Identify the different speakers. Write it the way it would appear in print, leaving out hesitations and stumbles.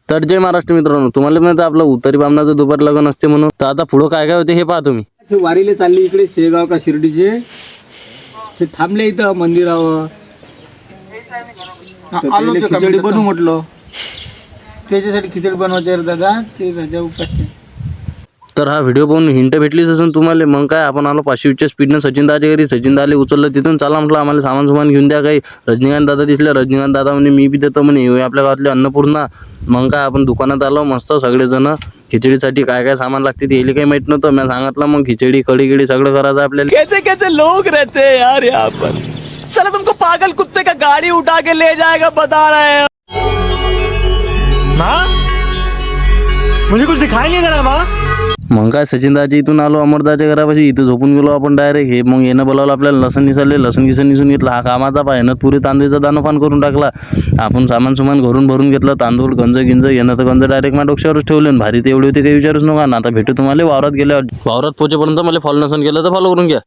Speaker 1: तर जय महाराष्ट्र मित्रांनो, तुम्हाला माहिती आपलं उत्तरी बामणाचं दुपार लग्न असते म्हणून. तर आता पुढं काय काय होते हे पहा तुम्ही.
Speaker 2: वारीले चालले इकडे शेगाव का शिर्डीचे, ते थांबले इथं मंदिरावर. आलो खिचडी बनवू म्हटलं, त्याच्यासाठी खिचडी बनवायची रे दादा, ते राजा उपाशी.
Speaker 1: तर हा व्हिडिओ पाहून हिंट भेटलीच असेल तुम्हाला. मग काय आपण आलो 520च्या स्पीडनं सचिन दादाच्या घरी. सचिन दादाला उचललं तिथून. चला म्हटलं आम्हाला सामान सुमान घेऊन द्या काही. रजनीकांत दादा दिसले. रजनीकांत दादा म्हणे मी बी देतो म्हणे, येऊ आपल्या गावातले अन्नपूर्णा. मग काय आपण दुकानात आलो मस्त सगळेजण. खिचडीसाठी काय काय सामान लागते ते यायला काही माहित नव्हतं. मी सांगितलं मग खिचडी कढी गिडी सगळं करायचं आपल्याला.
Speaker 3: कैसे कैसे लोग रहते हैं यार यहाँ पर. चलो तुमको पागल कुत्ते का गाड़ी उठा के ले जाएगा बता रहे हैं. माँ मुझे कुछ दिखाई नहीं दे रहा माँ.
Speaker 1: मग काय सचिन दादाच्या इथून आलो अमरदाच्या घरापाशी. इथं झोपून गेलो आपण डायरेक्ट. हे मग येणं बोलावलं आपल्याला. लसण निसरले. लसण गिसण निसून घेतला. हा कामाचा पाहिजे पुरे तांदूळचा दानोफान करून टाकला. आपण सामान सुमान घरून भरून घेतलं. तांदूळ गंज गिंज येणं तर गंज डायरेक्ट माझ्या डोक्यावरच ठेवले. भारी ते एवढे होते काही विचारूच नका. आता भेटू तुम्हाला वावरात गेल्यावर. वावरात पोहोचेपर्यंत मला फॉलो नसन केलं तर फॉलो करून घ्या.